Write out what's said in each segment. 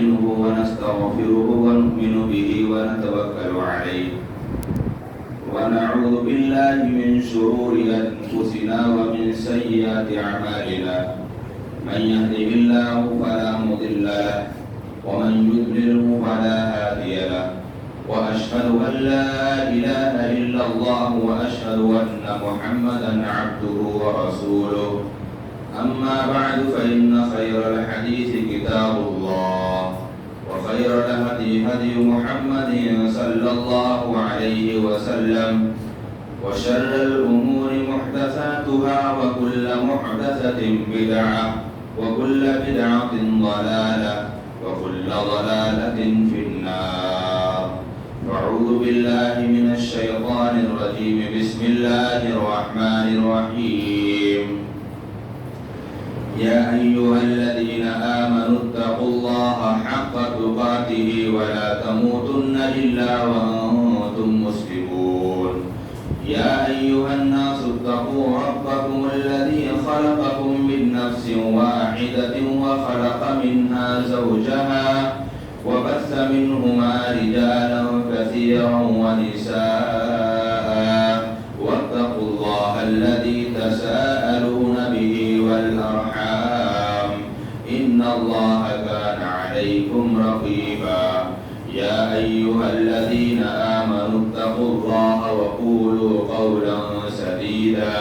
نستعينه ونستغفره ونؤمن به ونتوكل عليه ونعوذ بالله من شرور أنفسنا ومن سيئات أعمالنا من يهده الله فلا مضل له ومن يضلله فلا هادي له وأشهد أن لا إله إلا الله وأشهد أن محمدا عبده ورسوله أما بعد فإن خير الحديث كتاب الله وخير الهدي هدي محمد صلى الله عليه وسلم وشر الأمور محدثاتها وكل محدثة بدعة وكل بدعة ضلالة وكل ضلالة في النار. أعوذ بالله من الشيطان الرجيم. بسم الله الرحمن الرحيم. يا أيها الذين آمنوا اتقوا الله حق تقاته ولا تموتن إلا وأنتم مسلمون. يا أيها الناس اتقوا ربكم الذي خلقكم من نفس واحدة وخلق منها زوجها وبث منهما رجالا كثيرا ونساء واتقوا الله الذي تساءلون به والأرحام إن الله كان عليكم رقيبا. يا أيها الذين آمنوا اتقوا الله وقولوا قولا سديدا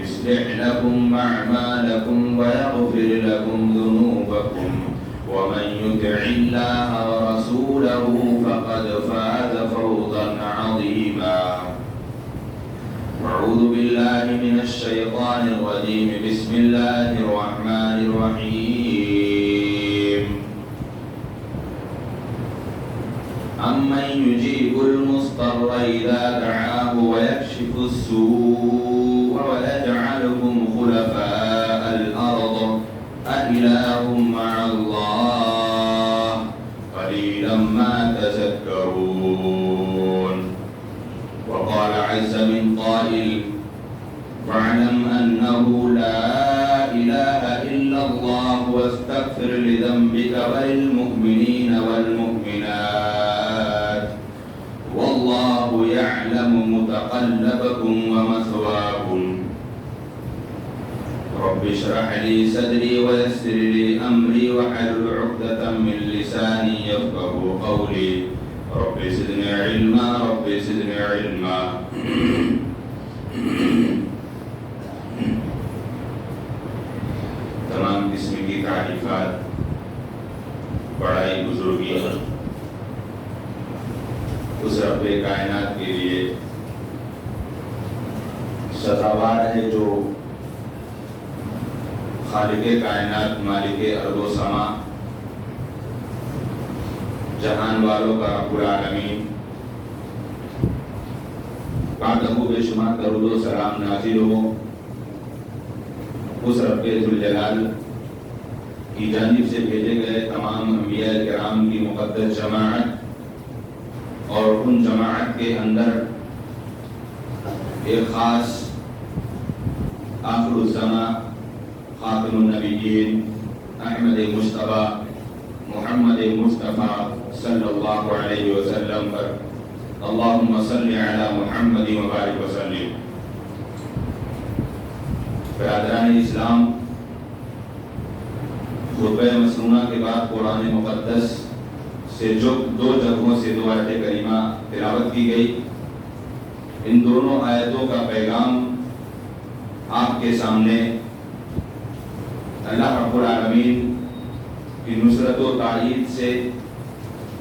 يصلح لكم أعمالكم ويغفر لكم ذنوبكم ومن يطع الله ورسوله فقد فاز فوزا عظيما. أعوذ بالله من الشيطان الرجيم. بسم الله الرحمن الرحيم. أمن يجيب المضطر إذا دعاه ويكشف السوء ويجعلكم خلفاء الأرض أإله مع الله قليلا ما تذكرون. وقال عز من قائل واعلم أنه لا إله إلا الله واستغفر لذنبك وللمؤمنين والمؤمنات والله يعلم متقلبكم ومثواكم. رب اشرح لي صدري ويسر لي أمري واحلل عقدة من لساني يفقهوا قولي. رب زدني علما رب زدني علما. تمام قسم کی تعریفات بڑائی بزرگی اس رب کائنات کے لیے سزاوار ہے جو خالق کائنات مالک ارض و سما جہان والوں کا رب العالمین بعدہ بے شمار درود و سلام نازل ہو اس رب ذوالجلال کی جانب سے بھیجے گئے تمام انبیاء کرام کی مقدس جماعت اور ان جماعت کے اندر ایک خاص آخر الزمان خاتم النبیین احمد مصطفیٰ محمد مصطفیٰ صلی اللہ علیہ وسلم پر اللہم صلی علی محمد وبارک وسلم. برادران اسلام، خطبہ مسنونہ کے بعد قرآن مقدس سے جو دو جگہوں سے دو آیت کریمہ تلاوت کی گئی، ان دونوں آیتوں کا پیغام آپ کے سامنے اللہ رب العالمین کی نصرت و تائید سے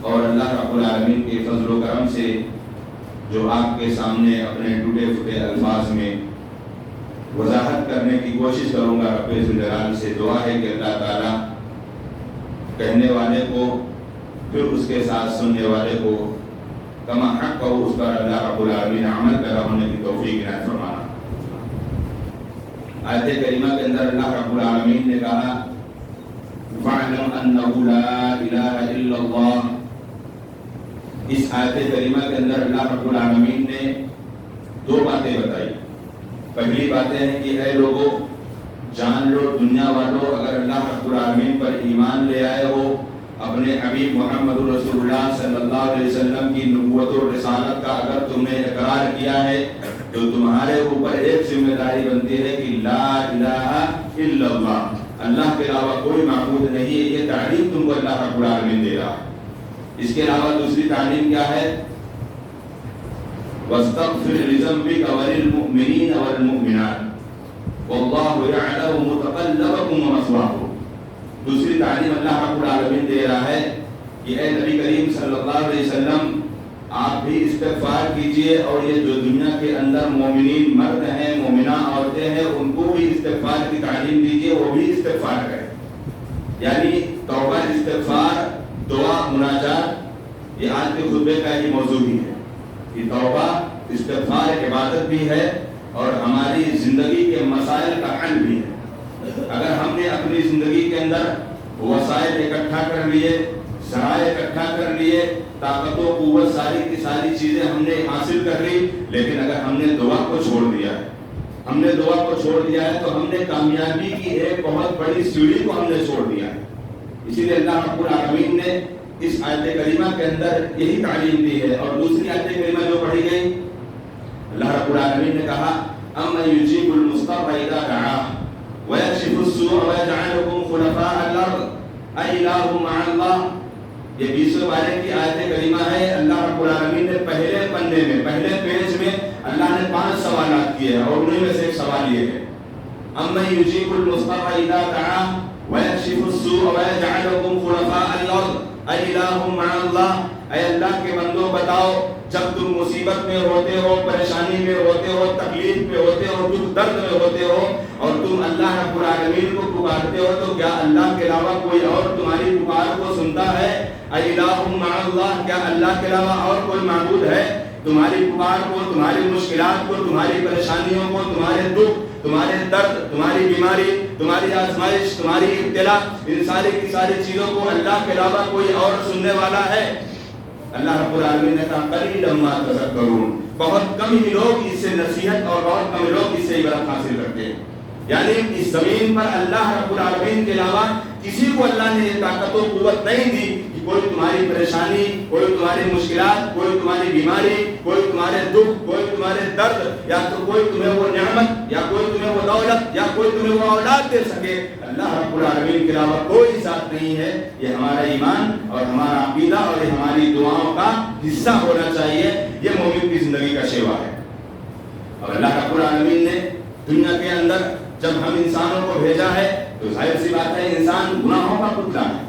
اور اللہ رب العالمین کے فضل و کرم سے جو آپ کے سامنے اپنے ٹوٹے پھوٹے الفاظ میں وضاحت کرنے کی کوشش کروں گا. رب ذوالجلال سے دعا ہے کہ اللہ تعالیٰ کہنے والے کو پھر اس کے ساتھ سننے والے کو کما حق ہو اس پر اللہ رب العالمین عمل پیدا ہونے کی توفیق عنایت فرمانا. آیت کریمہ کے اندر اللہ رب العالمین نے کہا فَاعْلَمْ أَنَّهُ لَا إِلَهَ إِلَّا اللَّهُ. اس آیت کریمہ کے اندر اللہ رب العالمین نے دو باتیں بتائی. پہلی باتیں ہیں کہ اے لوگوں جان لو دنیا والوں، اگر اللہ رب العالمین پر ایمان لے آئے ہو اپنے حبیب محمد رسول اللہ صلی اللہ علیہ وسلم کی نبوت و رسالت کا اگر تم نے اقرار کیا ہے تو تمہارے اوپر ایک ذمہ داری بنتی ہے کہ لا الہ الا اللہ، اللہ کے علاوہ کوئی معبود نہیں ہے۔ یہ تعلیم تم کو اللہ رب العالمین دے رہا ہے۔ اس کے علاوہ دوسری تعلیم کیا ہے؟ وَاسْتَغْفِرْ لِذَنبِكَ وَلِلْمُؤْمِنِينَ وَالْمُؤْمِنَاتِ وَاللَّهُ يَعْلَمُ مُتَقَلَّبَكُمْ وَمَثْوَاكُمْ۔ دوسری تعلیم اللہ رب العالمین دے رہا ہے کہ اے نبی کریم صلی اللہ علیہ وسلم آپ بھی استغفار کیجئے، اور یہ جو دنیا کے اندر مومنین مرد ہیں، مومنہ عورتیں ہیں، ان کو بھی استغفار کی تعلیم دیجئے، وہ بھی استغفار کریں۔ یعنی توبہ، استغفار، دعا، مناجات، یہ آج کے خطبے کا ہی موضوع بھی ہے کہ توبہ، استغفار عبادت بھی ہے اور ہماری زندگی کے مسائل کا حل بھی ہے۔ اگر ہم نے اپنی زندگی کے اندر وسائل اکٹھا کر لیے، ذرائع اکٹھا کر لیے، طاقت و قوت، ساری کی ساری چیزیں ہم نے حاصل کر لی، لیکن اگر ہم نے دعا کو چھوڑ دیا ہے، ہم نے دعا کو چھوڑ دیا ہے تو ہم نے کامیابی کی ایک بہت بڑی سیڑھی کو ہم نے چھوڑ دیا ہے۔ اسی لیے اللہ رب العالمین نے اس آیت کریمہ کے اندر یہی تعلیم دی ہے۔ اور دوسری آیت کریمہ جو پڑھی گئی، اللہ رب العالمین نے کہا اَمَّن يُجِيبُ الْمُضْطَرَّ إِذَا دَعَاهُ وَيَكْشِفُ السُّوءَ وَيَجْعَلُكُمْ خُلَفَاءَ الْأَرْضِ أَإِلَٰهٌ مَّعَ اللَّهِ۔ یہ 20ویں پارے کی آیت کریمہ ہے۔ اللہ رب العالمین نے پہلے پنے میں، پہلے پیج میں اللہ نے 5 سوالات کیے ہیں، اور انہیں میں سے ایک سوال یہ ہے اَمَّن يُجِيبُ الْمُضْطَرَّ إِذَا دَعَاهُ وَيَكْشِفُ السُّوءَ وَيَجْعَلُكُمْ خُلَفَاءَ الْأَرْضِ أَإِلَٰهٌ مَّعَ اللَّهِ۔ اے اللہ کے بندوں بتاؤ، جب تم مصیبت میں ہوتے ہو، پریشانی میں ہوتے ہو، تکلیف میں ہوتے ہو، دکھ درد میں ہوتے ہو، اور تم اللہ رب العالمین کو پکارتے ہو، تو کیا اللہ کے علاوہ کوئی اور تمہاری پکار کو سنتا ہے؟ اِلَٰهٌ مَّعَ اللَّهِ، کیا اللہ کے علاوہ اور کوئی معبود ہے؟ تمہاری پکار کو، تمہاری مشکلات کو، تمہاری پریشانیوں کو، تمہارے دکھ، تمہارے درد، تمہاری بیماری، تمہاری آزمائش، تمہاری ابتلا، ان ساری کی ساری چیزوں کو اللہ کے علاوہ کوئی اور سننے والا ہے؟ اللہ رب العالمین نے کہا قلیلا ما تذکرون، بہت کم ہی لوگ اس سے نصیحت اور بہت کم لوگ اس سے عبرت حاصل کرتے ہیں۔ یعنی اس زمین پر اللہ رب العالمین کے علاوہ کسی کو اللہ نے یہ طاقت و قوت نہیں دی کہ کوئی تمہاری پریشانی، کوئی تمہاری مشکلات، کوئی تمہاری بیماری، کوئی تمہارے دکھ، کوئی تمہارے درد، یا تو کوئی تمہیں وہ نعمت، یا کوئی تمہیں وہ دولت، یا کوئی تمہیں وہ اولاد دے سکے۔ اللہ رب العالمین کے علاوہ کوئی ذات نہیں ہے۔ یہ ہمارا ایمان اور ہمارا عقیدہ اور یہ ہماری دعاؤں کا حصہ ہونا چاہیے۔ یہ مومن کی زندگی کا شیوا ہے۔ اور اللہ رب العالمین نے دنیا کے اندر جب ہم انسانوں کو بھیجا ہے تو ظاہر سی بات ہے انسان گناہوں کا پتلا ہے،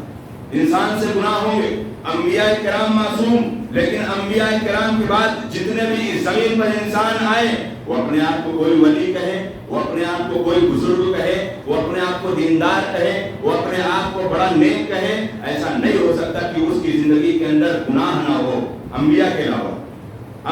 انسان سے گناہ ہوں گے۔ انبیاء کرام معصوم، لیکن انبیاء کرام کے بعد جتنے بھی اس زمین پر انسان آئے، وہ اپنے آپ کو کوئی ولی کہے، وہ اپنے آپ کو کوئی بزرگ کہے، وہ اپنے آپ کو دیندار کہے، وہ اپنے آپ کو بڑا نیک کہے، ایسا نہیں ہو سکتا کہ اس کی زندگی کے اندر گناہ نہ ہو۔ انبیاء کے علاوہ،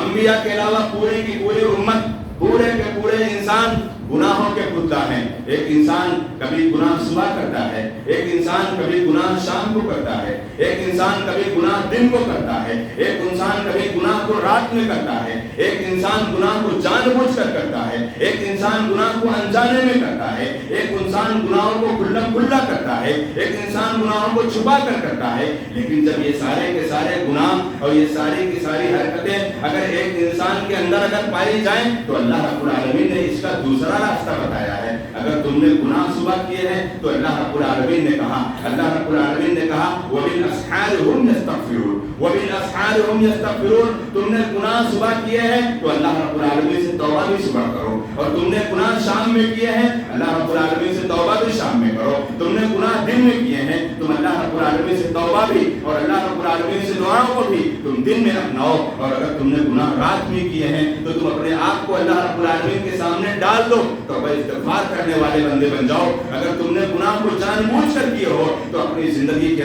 انبیاء کے علاوہ پوری کی پوری امت، پورے کے پورے انسان گناہوں کے پتلا ہیں۔ ایک انسان کبھی گناہ صبح کرتا ہے، ایک انسان کبھی گناہ شام کو کرتا ہے، ایک انسان کبھی گناہ دن کو کرتا ہے، ایک انسان کبھی گناہ کو رات میں کرتا ہے، ایک انسان گناہ کو جان بوجھ کر کرتا ہے، ایک انسان گناہ کو انجانے میں کرتا ہے، ایک انسان گناہوں کو کھلا کھلا کرتا ہے، ایک انسان گناہوں کو چھپا کر کرتا ہے۔ لیکن جب یہ سارے کے سارے گناہ اور یہ ساری کی ساری حرکتیں اگر ایک انسان کے اندر اگر پائی جائیں تو اللہ رب العالمین نے اس کا دوسرا راستہ بتایا ہے۔ اگر تم نے گناہ صبح کیے ہیں تو اللہ رب العالمین نے کہا، اللہ رب العالمین نے کہا وَبِالْأَسْحَارِ هُمْ يَسْتَغْفِرُونَ، وَبِالْأَسْحَارِ هُمْ يَسْتَغْفِرُونَ۔ تم نے گناہ صبح کیے ہیں تو اللہ رب العالمین سے توبہ بھی صبح کرو، اور تم نے گناہ شام میں کیے ہیں اللہ رب العالمین سے توبہ بھی شام میں کرو، تم نے گناہ دن میں کیے ہیں تم اللہ رب العالمین سے توبہ بھی اور اللہ رب العالمین سے دعاؤں کو بھی تم دن میں اپناؤ، اور اگر تم نے گناہ رات میں کیے ہیں تو تم اپنے آپ کو اللہ رب العالمین کے سامنے ڈال دو، توبہ استغفار کرنے والے بندے بن جاؤ۔ اگر تم نے گناہ کو جان بوجھ کر کیے ہو تو اپنی زندگی کے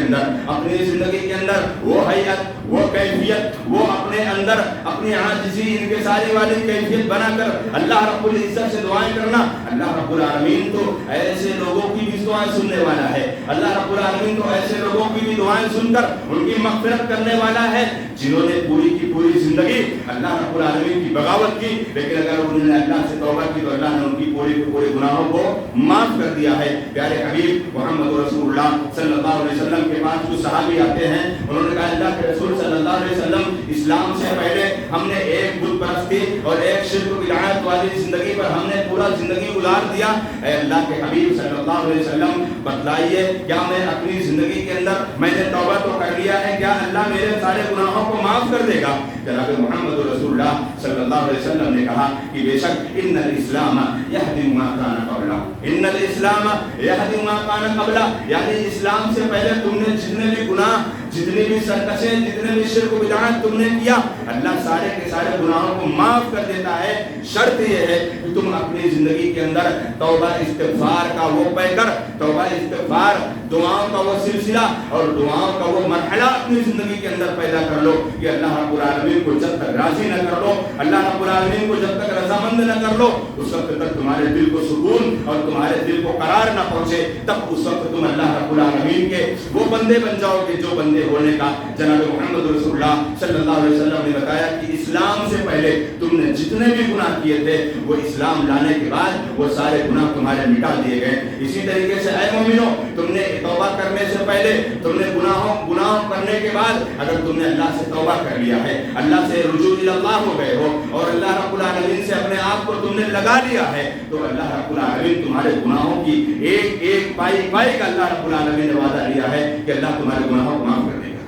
اندر وہ حیت، وہ کیفیت، وہ اپنے اندر اپنی عاجزی انکساری والی کیفیت بنا کر اللہ رب العزت سے دعائیں کرنا۔ اللہ رب العالمین تو ایسے لوگوں کی بھی دعائیں سننے والا ہے، اللہ رب العالمین تو ایسے لوگوں کی بھی دعائیں سن کر ان کی مغفرت کرنے والا ہے جنہوں نے پوری کی پوری زندگی اللہ رب العالمین کی بغاوت کی، لیکن اگر انہوں نے اللہ سے توبہ کی تو اللہ نے ان کی پوری گناہوں کو معاف کر دیا ہے۔ پیارے حبیب محمد رسول اللہ صلی اللہ علیہ وسلم کے پاس کچھ صحابی آتے ہیں. انہوں نے کہا اللہ کے رسول صلی اللہ علیہ وسلم اسلام سے پہلے ہم نے ایک بت پرستی اور ایک شرک و بدعات والی زندگی پر ہم نے پورا زندگی گزار دیا. اے اللہ کے حبیب صلی اللہ علیہ وسلم بتلائیے کیا میں اپنی زندگی کے اندر میں نے توبہ تو کر لیا ہے, کیا اللہ میرے سارے گناہوں کو معاف کر دے گا؟ جناب محمد رسول اللہ صلی اللہ علیہ وسلم نے کہا کہ بے شک ان الاسلام یہدم ما کان قبلہ, ان الاسلام یہدم ما کان قبلہ, یعنی اسلام سے پہلے تم نے جتنے بھی گناہ, جتنی بھی سرکشیں, جتنے بھی شرک و بدعات تم نے کیا, اللہ سارے کے سارے گناہوں کو معاف کر دیتا ہے. شرط یہ ہے کہ تم اپنی زندگی کے اندر توبہ استغفار کا وہ پے کر, توبہ استغفار دعاؤں کا وہ سلسلہ اور دعاؤں کا وہ مرحلہ اپنی زندگی کے اندر پیدا کر لو کہ اللہ رب العالمین کو جب تک راضی نہ کر لو, اللہ رب العالمین کو جب تک رضامند نہ کر لو, اس وقت تک تمہارے دل کو سکون اور تمہارے دل کو قرار نہ پہنچے, تب اس وقت تم اللہ رب العالمین کے وہ بندے بن جاؤ گے جو بندے ہونے کا جناب محمد رسول اللہ صلی اللہ علیہ وسلم نے بتایا کہ اسلام سے پہلے تم نے جتنے بھی گناہ کیے تھے وہ اسلام لانے کے بعد وہ سارے گناہ تمہارے مٹا دیے گئے. اسی طریقے سے اے مومنو, تم نے توبہ کرنے سے پہلے, تم نے گناہ کرنے کے بعد اگر تم نے اللہ سے توبہ کر لیا ہے, اللہ سے رجوع الی اللہ ہو گئے ہو اور اللہ رب العالمین سے اپنے آپ کو تم نے لگا لیا ہے, تو اللہ رب العالمین تمہارے گناہوں کی ایک ایک پائی پائی کا اللہ رب العالمین نے وعدہ لیا ہے کہ اللہ تمہارے گناہوں کو معاف کر دے گا.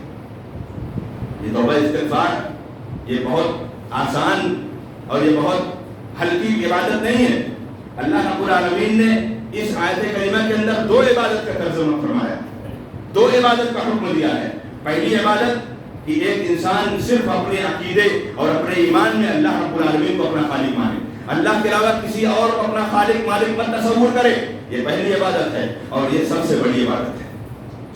یہ توبہ استغفار یہ بہت آسان اور یہ بہت ہلکی عبادت نہیں ہے. اللہ رب العالمین نے اس آیت کریمہ کے اندر دو عبادت کا ترجمہ فرمایا, دو عبادت کا حکم دیا ہے. پہلی عبادت کہ ایک انسان صرف اپنے عقیدے اور اپنے ایمان میں اللہ رب العالمین کو اپنا خالق مانے, اللہ کے علاوہ کسی اور کو اپنا خالق مالک مت تصور کرے. یہ پہلی عبادت ہے اور یہ سب سے بڑی عبادت ہے.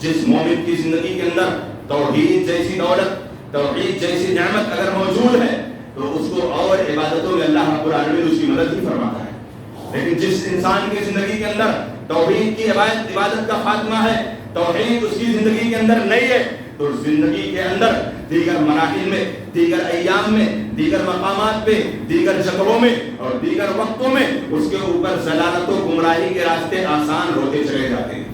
جس مومن کی زندگی کے اندر توحید جیسی دولت, توحید جیسی نعمت اگر موجود ہے تو اس کو اور عبادتوں میں اللہ رب العالمین اس کی مدد ہی فرماتا ہے. لیکن جس انسان کی زندگی کے اندر توحید کی عبادت کا خاتمہ ہے, توحید اس کی زندگی کے اندر نہیں ہے, تو زندگی کے اندر دیگر مراحل میں, دیگر ایام میں, دیگر مقامات پہ, دیگر جگہوں میں اور دیگر وقتوں میں اس کے اوپر ضلالت و گمراہی کے راستے آسان ہوتے چلے جاتے ہیں.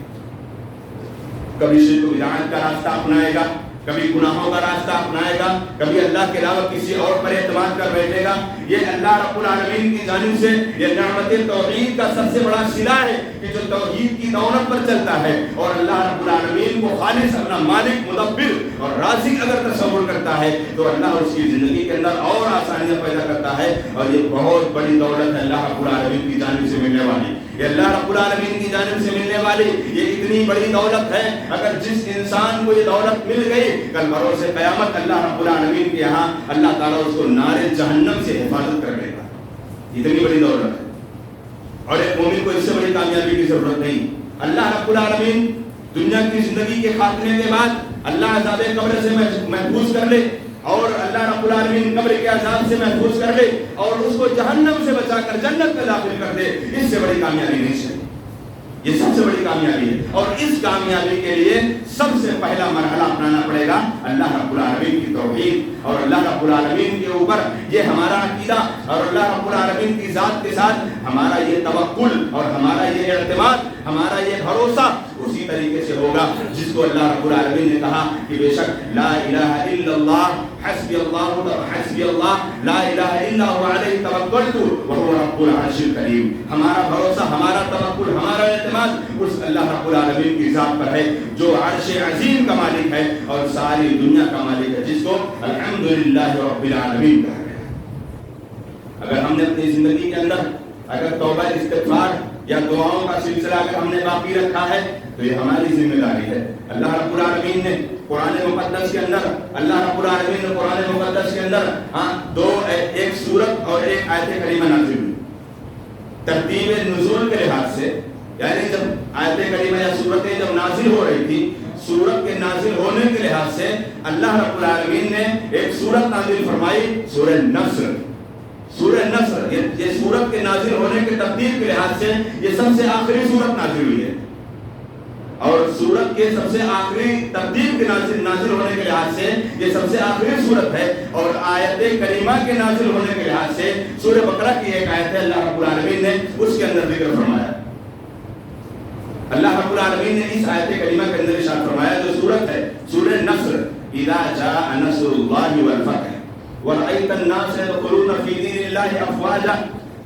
کبھی شرک و بدعات کا راستہ اپنائے گا, کبھی گناہوں کا راستہ اپنائے گا, کبھی اللہ کے علاوہ کسی اور پر اعتماد کر بیٹھے گا. یہ اللہ رب العالمین کی جانب سے یہ نعمت توحید کا سب سے بڑا صلہ ہے کہ جو توحید کی دولت پر چلتا ہے اور اللہ رب العالمین کو خالص اپنا مالک, مدبر اور رازق اگر تصور کرتا ہے تو اللہ اس کی زندگی کے اندر اور آسانیاں پیدا کرتا ہے. اور یہ بہت بڑی دولت ہے اللہ رب العالمین کی جانب سے ملنے والی, یہ اللہ رب العالمین کی جانب سے ملنے والی یہ اتنی بڑی دولت ہے. اگر جس انسان کو یہ دولت مل گئی, کل بروز قیامت اللہ رب العالمین کے یہاں اللہ تعالیٰ اس کو نار جہنم سے حفاظت کر لے گا. اتنی بڑی دولت ہے اور ایک مومن کو اس سے بڑی کامیابی کی ضرورت نہیں. اللہ رب العالمین دنیا کی زندگی کے خاتمے کے بعد اللہ عذاب قبر سے محفوظ کر لے اور اللہ رب العالمین قبر کے عذاب سے محفوظ کر لے اور اس کو جہنم سے بچا کر جنت میں داخل کر دے. اس سے بڑی کامیابی نہیں چاہیے. یہ سب سے بڑی کامیابی ہے اور اس کامیابی کے لیے سب سے پہلا مرحلہ اپنانا پڑے گا اللہ رب العالمین کی توحید اور اللہ رب العالمین کے اوپر یہ ہمارا عقیدہ اور اللہ رب العالمین کی ذات کے ساتھ ہمارا یہ توکل اور ہمارا یہ اعتماد, ہمارا یہ بھروسہ اسی طریقے سے ہوگا جس کو اللہ رب العالمین نے کہا کہ بے شک لا الہ الا اللہ حسبی اللہ لا الہ الا هو علیہ توکلت وهو رب العرش الکریم. ہمارا بھروسہ, ہمارا توکل, ہمارا اعتماد اس اللہ رب العالمین کی ذات پر ہے جو عرش عظیم کا مالک ہے اور ساری دنیا کا مالک ہے, جس کو الحمدللہ رب العالمین کہا گیا. اگر ہم نے اپنی زندگی کے اندر اگر توبہ استغفار یا دعاؤں کا سلسلہ اگر ہم نے باقی رکھا ہے تو یہ ہماری ذمہ داری ہے. اللہ رب العالمین نے قرآن مقدس کے اندر قرآن مقدس کے اندر ایک سورت اور ایک آیت کریمہ نازل ہوئی. ترتیب نزول کے لحاظ سے یعنی جب آیت کریمہ یا سورتیں جب نازل ہو رہی تھی, سورت کے نازل ہونے کے لحاظ سے اللہ رب العالمین نے ایک سورت نازل فرمائی, سورہ نصر. سورہ نصر یہ سورت کے نازل ہونے کے ترتیب کے لحاظ سے یہ سب سے آخری سورت نازل ہوئی ہے اور سورت کے سب سے آخری ترتیب کے نازل ہونے کے لحاظ سے یہ سب سے آخری سورت ہے. اور آیت کریمہ کے نازل ہونے کے لحاظ سے سورہ بقرہ کی ایک آیت ہے اللہ رب العالمین نے اس کے اندر ذکر فرمایا. اللہ رب العالمین نے اس آیت کریمہ کے اندر ارشاد فرمایا جو سورت ہے سورہ نصر، اذا جاء نصر اللہ والفتح ورأیت الناس يدخلون فی دین اللہ افواجا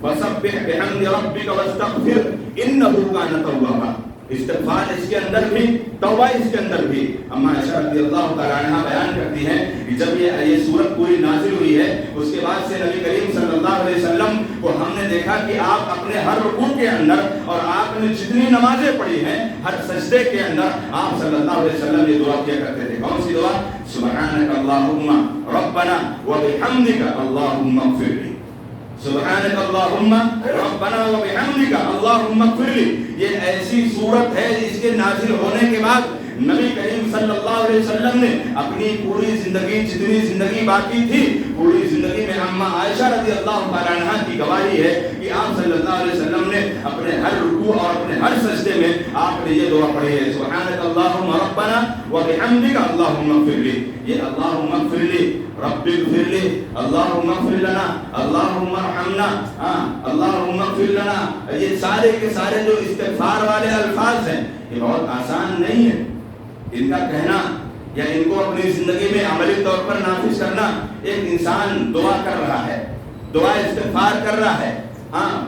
فسبح بحمد ربک واستغفر انہ کان توابا۔ استغفار اس کے اندر بھی، توبہ اس کے اندر بھی۔ اما عائشہ رضی اللہ تعالیٰ عنہ بیان کرتی ہیں کہ جب یہ سورت پوری نازل ہوئی ہے اس کے بعد سے نبی کریم صلی اللہ علیہ وسلم کو ہم نے دیکھا کہ آپ اپنے ہر رکوع کے اندر اور آپ نے جتنی نمازیں پڑھی ہیں ہر سجدے کے اندر آپ صلی اللہ علیہ وسلم یہ دعا کیا کرتے تھے۔ کون سی دعا؟ سبحانک اللہم ربنا وبحمدک اللہم اغفر لی، سبحانک اللہم ربنا وبحمدک اللہم اغفر لی۔ یہ ایسی صورت ہے جس کے نازل ہونے کے بعد نبی کریم صلی اللہ علیہ وسلم نے اپنی پوری زندگی، جتنی زندگی باقی تھی پوری زندگی میں، اما عائشہ رضی اللہ تعالیٰ عنہ کی گواہی ہے کہ آپ صلی اللہ علیہ وسلم نے اپنے ہر رکوع اور اپنے ہر سجدے میں آپ نے یہ دعا پڑھی ہے، سبحانک اللہم ربنا وبحمدک اللہم اغفر لی۔ یہ اللہم اغفر لی، رب اغفر لی، اللہم اغفر لنا، اللہم ارحمنا، اللہم اغفر لنا، یہ سارے کے سارے جو استغفار والے الفاظ ہیں یہ بہت آسان نہیں ہے ان کا کہنا یا ان کو اپنی زندگی میں عملی طور پر نافذ کرنا۔ ایک انسان دعا کر رہا ہے، دعا استغفار کر رہا ہے،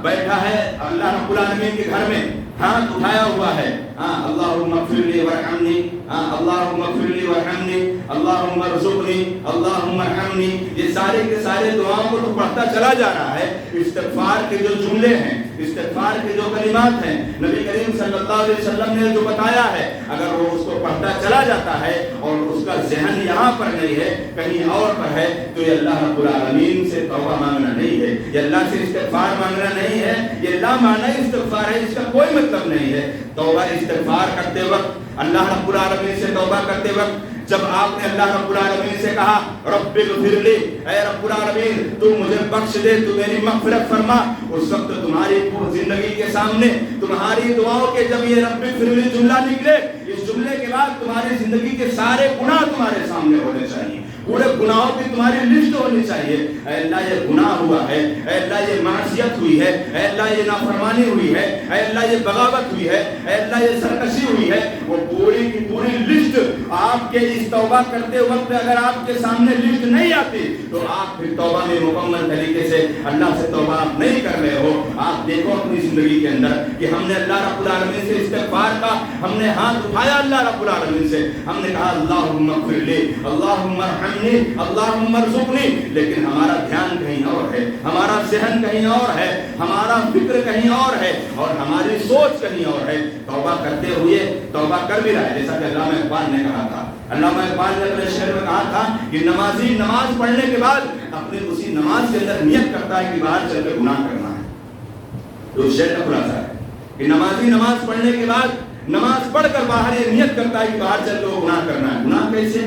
بیٹھا ہے اللہ رب العالمین کے گھر میں، ہاتھ اٹھایا ہوا ہے، اللہم اغفر لی ورحمنی، اللہم اغفر لی ورحمنی، اللہم ارزقنی، اللہم ارحمنی، یہ سارے کے سارے دعاؤں کو تو پڑھتا چلا جا رہا ہے۔ استغفار کے جو جملے ہیں، استغفار کے جو کلمات ہیں، نبی کریم صلی اللہ علیہ وسلم نے جو بتایا ہے، اگر وہ اس کو پڑھتا چلا جاتا ہے اور اس کا ذہن یہاں پر نہیں ہے کہیں اور پر ہے تو یہ اللہ رب العالمین سے توبہ مانگنا نہیں ہے، یہ اللہ سے استغفار مانگنا نہیں ہے، یہ لا معنی استغفار ہے، اس کا کوئی مطلب نہیں ہے۔ توبہ استغفار کرتے وقت، اللہ رب العالمین سے توبہ کرتے وقت جب آپ نے اللہ رب العالمین سے کہا رب اغفر لی، اے رب العالمین تو مجھے بخش دے، تو میری مغفرت فرما، اس وقت تمہاری زندگی کے سامنے تمہاری دعاؤں کے جب یہ رب اغفر لی جملہ نکلے، اس جملے کے بعد تمہاری زندگی کے سارے گناہ تمہارے سامنے ہونے چاہیے، پورے گناہوں کی تمہاری لسٹ ہونی چاہیے۔ اے اللہ یہ گناہ ہوا ہے، اے اللہ یہ معصیت ہوئی ہے، اے اللہ یہ نافرمانی ہوئی ہے، اے اللہ یہ بغاوت ہوئی ہے، اے اللہ یہ سرکشی ہوئی ہے، وہ پوری کی پوری لسٹ آپ کے اس توبہ کرتے وقت اگر آپ کے سامنے لسٹ نہیں آتی تو آپ پھر توبہ میں مکمل طریقے سے اللہ سے توبہ آپ نہیں کر رہے ہو۔ آپ دیکھو اپنی زندگی کے اندر کہ ہم نے اللہ رب العالمین سے استغفار کا، ہم نے ہاتھ اٹھایا اللہ رب العالمین سے، ہم نے کہا اللہم اغفر لی، اللہم ارحمنی، اللہم ارزقنی، لیکن ہمارا دھیان کہیں اور ہے، ہمارا ذہن کہیں اور ہے، ہمارا فکر کہیں اور ہے اور ہماری سوچ کہیں اور ہے۔ توبہ کرتے ہوئے توبہ کر بھی رہا ہے، جیسا کہ علامہ اقبال نے کہا تھا، علامہ اقبال نے اپنے شعر میں کہا تھا کہ نمازی نماز پڑھنے کے بعد اپنے اسی نماز کے اندر نیت کرتا ہے کہ باہر چل کے گناہ کرنا ہے۔ تو شعر کا خلاصہ ہے کہ نمازی نماز پڑھنے کے بعد نماز پڑھ کر باہر یہ نیت کرتا ہے کہ باہر چل کے گناہ کرنا ہے۔ گناہ کیسے؟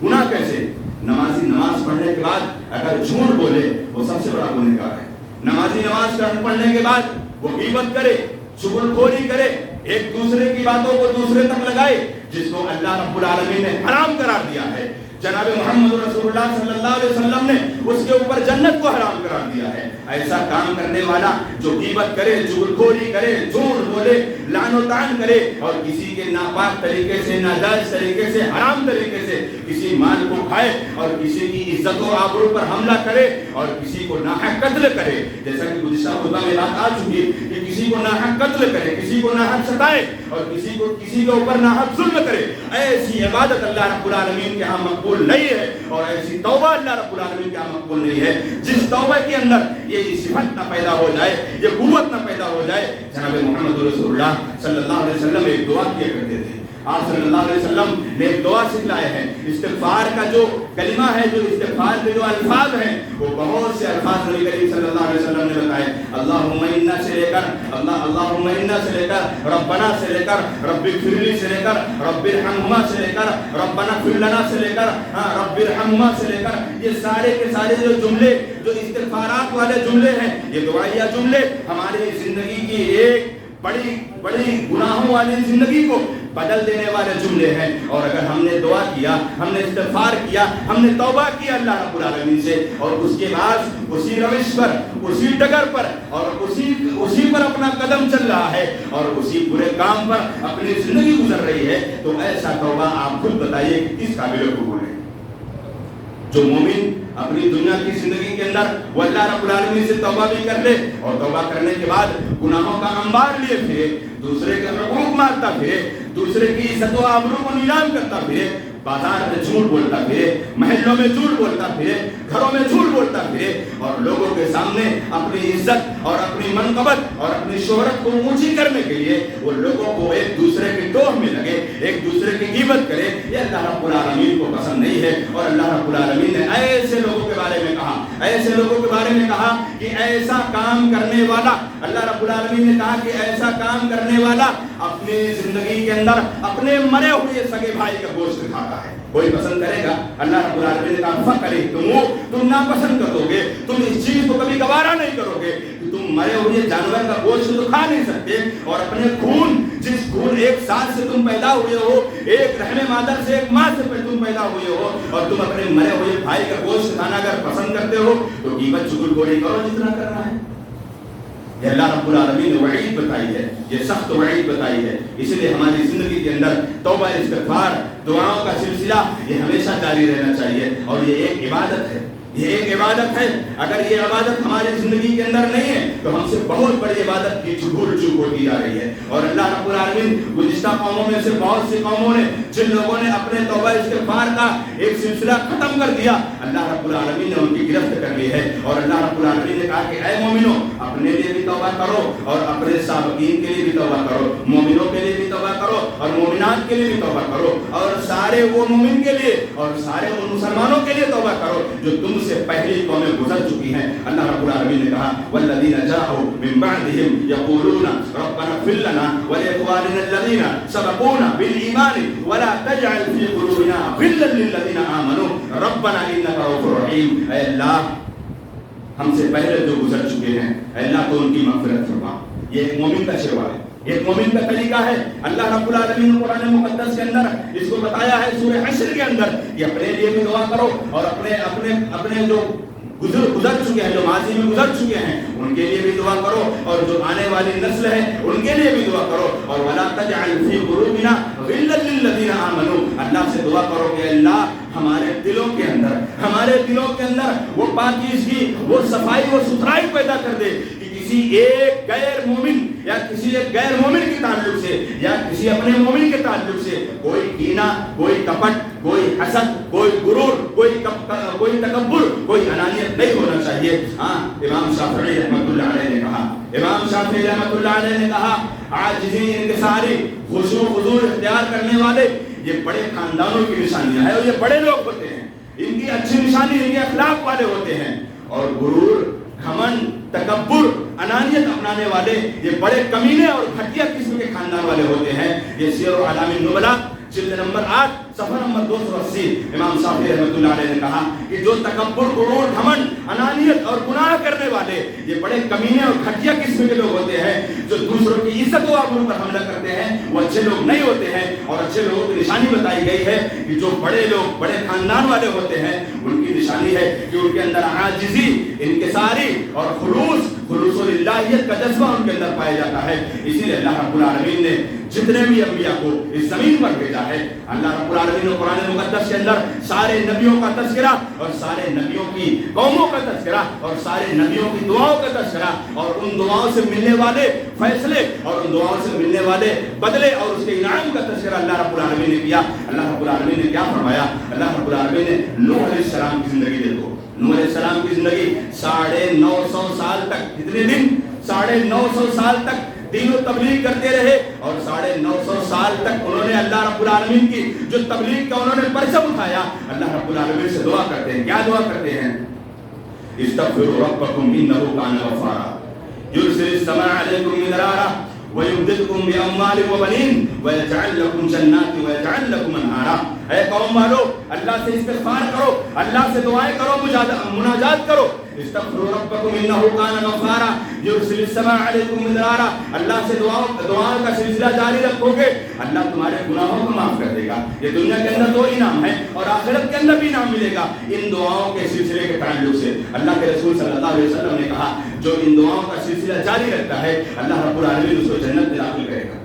گناہ کیسے؟ نمازی نماز پڑھنے کے بعد اگر جھوٹ بولے وہ سب سے بڑا گنہگار ہے۔ نمازی نماز پڑھنے کے بعد وہ غیبت کرے، چغلخوری کرے، ایک دوسرے کی باتوں کو دوسرے تک لگائے جس کو اللہ رب العالمین نے حرام قرار دیا ہے۔ جناب محمد رسول اللہ صلی اللہ علیہ وسلم نے اس کے اوپر جنت کو حرام قرار دیا ہے۔ ایسا کام کرنے والا جو غیبت کرے، چغلخوری کرے، جھوٹ بولے، لعن و طعن کرے اور کسی کے ناپاک طریقے سے، ناجائز طریقے سے، حرام طریقے سے کسی مال کو کھائے اور کسی کی عزت و آبرو پر حملہ کرے اور کسی کو ناحق قتل کرے، جیسا کہ گزشتہ خطبہ میں بات آ چکی ہے کہ کسی کو ناحق قتل کرے، کسی کو ناحق ستائے اور کسی کے اوپر ناحق ظلم کرے، ایسی عبادت اللہ رب العالمین کے ہاں مقبول نہیں ہے اور ایسی توبہ اللہ رب العالمین کے ہاں مقبول نہیں ہے۔ جس توبہ کے اندر یہ صفت نہ پیدا ہو جائے، یہ قوت نہ پیدا ہو جائے۔ جناب محمد رسول اللہ صلی اللہ علیہ وسلم ایک دعا کیا کرتے تھے، آپ صلی اللہ علیہ وسلم نے ایک دعا سکھلائے ہیں۔ استغفار کا جو کلمہ ہے، جو استغفار کے جو الفاظ ہیں، وہ بہت سے الفاظ نبی کریم صلی اللہ علیہ وسلم نے بتائے۔ اللہم انا سے لے کر اللہم انا سے لے کر ربنا سے لے کر رب اغفر لی سے لے کر رب ارحمہما سے لے کر ربنا اغفر لنا سے لے کر رب ارحمہما سے لے کر، یہ سارے کے سارے جو جملے، جو استغفارات والے جملے ہیں، یہ دعائیہ جملے ہماری زندگی کی ایک بڑی بڑی گناہوں والی زندگی کو بدل دینے والے جملے ہیں۔ اور اگر ہم نے دعا کیا، ہم نے استغفار کیا، ہم نے توبہ کیا اللہ رب العالمین سے اور اس کے بعد اسی روش پر، اسی ڈگر پر اور اسی اسی پر اپنا قدم چل رہا ہے اور اسی برے کام پر اپنی زندگی گزر رہی ہے، تو ایسا توبہ آپ خود بتائیے کہ کس قابل قبول ہے؟ جو مومن اپنی دنیا کی زندگی کے اندر وہ اللہ رب العالمین سے توبہ بھی کر لے اور توبہ کرنے کے بعد گناہوں کا انبار لیے پھرے، دوسرے کے حقوق مارتا پھرے، دوسرے کی عزت و آبرو کو نیلام کرتا پھرے، بازار میں جھوٹ بولتا پھرے، محلوں میں جھوٹ بولتا پھرے، گھروں میں جھوٹ بولتا پھرے، اور لوگوں کے سامنے اپنی عزت اور اپنی منقبت اور اپنی شہرت کو اونچی کرنے کے لیے وہ لوگوں کو ایک دوسرے کے ٹوہ میں لگے، ایک دوسرے کی غیبت کرے، یہ اللہ رب العالمین کو پسند نہیں ہے۔ اور اللہ رب العالمین نے ایسے لوگوں کے بارے میں کہا، ایسے لوگوں کے بارے میں کہا کہ ایسا کام کرنے والا، اللہ رب العالمین نے کہا کہ ایسا کام کرنے والا اپنی زندگی کے اندر اپنے مرے ہوئے سگے بھائی کا گوشت کھاتا ہے۔ کوئی پسند کرے گا؟ اللہ رب العالمین نے کہا تم ناپسند کر دو گے، تم اس چیز کو کبھی گوارا نہیں کرو گے کہ تم مرے ہوئے جانور کا گوشت تو کھا نہیں سکتے، اور اپنے خون، جس خون ایک ساتھ سے تم پیدا ہوئے ہو، ایک رحم مادر سے ایک ماں سے تم پیدا ہوئے ہو، اور تم اپنے مرے ہوئے بھائی کا گوشت کھانا اگر پسند کرتے ہو تو غیبت چغل خوری کرو جتنا کرنا ہے۔ یہ اللہ رب العالمین نے وعید بتائی ہے، یہ سخت وعید بتائی ہے۔ اس لیے ہماری زندگی کے اندر توبہ، استغفار، دعاؤں کا سلسلہ یہ ہمیشہ جاری رہنا چاہیے، اور یہ ایک عبادت ہے، یہ ایک عبادت ہے۔ اگر یہ عبادت ہماری زندگی کے اندر نہیں ہے تو ہم سے بہت بڑی عبادت کی بھول چوک ہوتی جا رہی ہے۔ اور اللہ رب العالمین گزشتہ قوموں میں سے بہت سی قوموں نے، جن لوگوں نے اپنے توبہ استغفار کا ایک سلسلہ ختم کر دیا، اللہ رب العالمین نے ان کی گرفت کر لی ہے، اور اللہ رب العالمین نے کہا کہ اے مومنو، اپنے لیے بھی توبہ کرو اور اپنے سابقین کے لیے بھی توبہ کرو، مومنوں کے لیے بھی توبہ کرو اور مومنات کے لیے بھی توبہ کرو، اور سارے وہ مومن کے لیے اور سارے ان مسلمانوں کے لیے توبہ کرو جو تم سے پہلی قومیں گزر چکی ہیں۔ اللہ رب العالمین نے کہا والذین جاءوا من بعدهم یقولون ربنا اغفر لنا ولاخواننا الذین سبقونا بالایمان ولا تجعل في قلوبنا غلا للذین آمنوا ربنا انک رؤوف رحیم۔ اے اللہ، ہم سے پہلے جو گزر چکے ہیں، اے اللہ تو ان کی مغفرت فرما۔ یہ ایک مومن کا شعور ہے، ایک مومن کا طریقہ ہے۔ اللہ رب العالمین نے قرآن مقدس کے اندر اس کو بتایا ہے سورہ حشر کے اندر کہ اپنے لیے بھی دعا کرو اور اپنے جو گزر چکے ہیں، جو ماضی میں گزر چکے ہیں، ان کے لیے بھی دعا کرو، اور جو آنے والی نسل ہے ان کے لیے بھی دعا کرو۔ اور ولا تجعل فی قلوبنا غلا للذین آمنوا، اللہ سے دعا کرو کہ اللہ ہمارے دلوں کے اندر وہ پاکیزگی، وہ صفائی، وہ ستھرائی پیدا کر دے کہ کسی ایک غیر مومن یا کسی ایک غیر مومن کے تعلق سے یا کسی اپنے مومن کے تعلق سے کوئی کینہ، کوئی کپٹ، کوئی حسد، کوئی غرور، کوئی تکبر، کوئی انانیت نہیں ہونا چاہیے۔ ہاں، امام شافعی رحمۃ اللہ علیہ نے کہا عاجزی، انکساری، خشوع و خضوع اختیار کرنے والے یہ بڑے خاندانوں کی نشانیاں ہیں، اور یہ بڑے لوگ ہوتے ہیں، ان کی اچھی نشانی ان کے اخلاق والے ہوتے ہیں۔ اور غرور، گھمنڈ، تکبر، انانیت اپنانے والے یہ بڑے کمینے اور گھٹیا قسم کے خاندان والے ہوتے ہیں۔ یہ سیر اعلام النبلاء جلد نمبر 8 صفحہ نمبر 280 امام شافعی رحمۃ اللہ علیہ نے کہا کہ جو تکبر، غرور، گھمنڈ، انانیت اور گناہ کرنے والے یہ بڑے کمینے اور گھٹیا قسم کے لوگ ہوتے ہیں، جو دوسروں کی عزت و آبرو پر حملہ کرتے ہیں، وہ اچھے لوگ نہیں ہوتے ہیں۔ اور اچھے لوگوں کی نشانی بتائی گئی ہے کہ جو بڑے لوگ، بڑے خاندان والے ہوتے ہیں، ان کی نشانی ہے کہ ان کے اندر عاجزی، انکساری اور خلوص للہیت کا جذبہ ان کے اندر پایا جاتا ہے۔ اسی لیے اللہ رب العالمین نے جتنے بھی انبیاء کو اس زمین پر بھیجا ہے، اللہ رب العالمین نے قرآن مقدس کے اندر سارے نبیوں کا تذکرہ اور سارے نبیوں کی قوموں کا تذکرہ اور سارے نبیوں کی دعاؤں کا تذکرہ اور ان دعاؤں سے ملنے والے فیصلے اور ان دعاؤں سے ملنے والے بدلے اور اس کے انعام کا تذکرہ اللہ رب العالمین نے کیا۔ اللہ رب العالمین نے کیا فرمایا؟ اللہ رب العالمین نے نوح علیہ السلام کی زندگی دیکھو۔ نوح علیہ السلام کی زندگی 950 سال تک، کتنے دن؟ 950 سال تک دین و تبلیغ کرتے رہے، اور 950 سال تک انہوں نے اللہ رب العالمین کی جو تبلیغ کا انہوں نے پرچم اٹھایا، اللہ رب العالمین سے دعا کرتے ہیں۔ کیا دعا کرتے ہیں؟ استغفروا ربکم انہ کان غفارا یرسل السماء علیکم مدرارا ویمددکم باموال وبنین ویجعل لکم جنات ویجعل لکم انہارا۔ اے قوم والو اللہ سے استغفار کرو، اللہ سے دعائیں کرو، مناجات کرو. استغفروا ربکم انہ کان غفارا یرسل السماء علیکم مدرارا. اللہ سے دعاؤں کا سلسلہ جاری رکھو گے اللہ تمہارے گناہوں کو معاف کر دے گا. یہ دنیا کے اندر 2 انعام ہے اور آخرت کے اندر بھی انعام ملے گا ان دعاؤں کے سلسلے کے تعلق سے. اللہ کے رسول صلی اللہ علیہ وسلم نے کہا جو ان دعاؤں کا سلسلہ جاری رکھتا ہے اللہ رب العالمین اس کو جنت میں داخل کرے گا.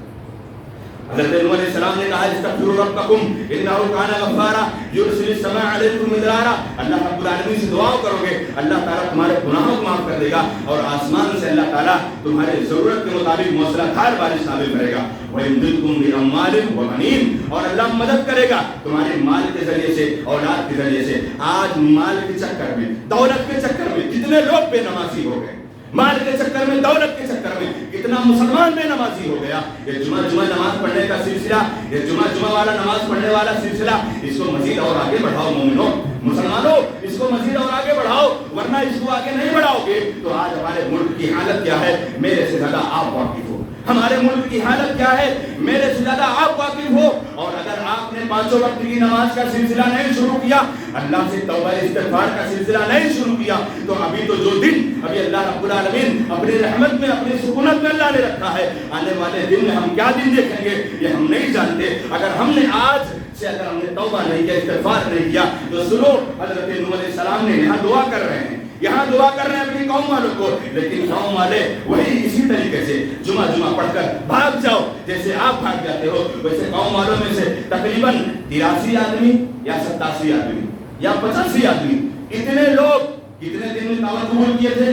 حضرت نوح علیہ السلام نے کہا استغفروا ربکم انہ کان غفارا یرسل السماء علیکم مدرارا. اللہ رب العالمین سے دعا کرو گے اللہ تعالیٰ تمہارے گناہوں کو معاف کر دے گا اور آسمان سے اللہ تعالیٰ تمہارے ضرورت کے مطابق موسلا دھار بارش نازل کرے گا. وَيُمْدِدْكُمْ بِأَمْوَالٍ وَبَنِينَ اور اللہ مدد کرے گا تمہارے مال کے ذریعے سے، اولاد کے ذریعے سے. آج مال کے چکر میں، دولت کے چکر میں کتنے لوگ بے نمازی ہو گئے. مال کے چکر میں، دولت کے چکر میں کتنا مسلمان بے نمازی ہو گیا. یہ جمعہ نماز پڑھنے کا سلسلہ، یہ جمعہ والا نماز پڑھنے والا سلسلہ، اس کو مزید اور آگے بڑھاؤ مومنوں، مسلمانوں اس کو مزید اور آگے بڑھاؤ، ورنہ اس کو آگے نہیں بڑھاؤ گے تو آج ہمارے ملک کی حالت کیا ہے میرے سے زیادہ آپ واقف ہو. ہمارے ملک کی حالت کیا ہے میرے سے زیادہ آپ واقف ہو. اور اگر آپ نے 5 وقت کی نماز کا سلسلہ نہیں شروع کیا، اللہ سے توبہ استغفار کا سلسلہ نہیں شروع کیا، تو ابھی تو جو دن ابھی اللہ رب العالمین اپنی رحمت میں، اپنی سکونت میں اللہ نے رکھا ہے، آنے والے دن میں ہم کیا دن دیکھیں گے یہ ہم نہیں جانتے. اگر ہم نے آج سے اگر ہم نے توبہ نہیں کیا، استغفار نہیں کیا، تو سنو حضرت نوح علیہ السلام نے یہاں دعا کر رہے ہیں، یہاں دعا کر رہے ہیں اپنی قوم والوں کو، لیکن قوم والے وہی اسی طریقے سے جمعہ پڑھ کر بھاگ جاؤ جیسے آپ بھاگ جاتے ہو. ویسے قوم والوں میں سے تقریباً 83 آدمی یا 87 آدمی یا 85 آدمی، اتنے لوگ کتنے دن میں دعوت قبول کیے تھے،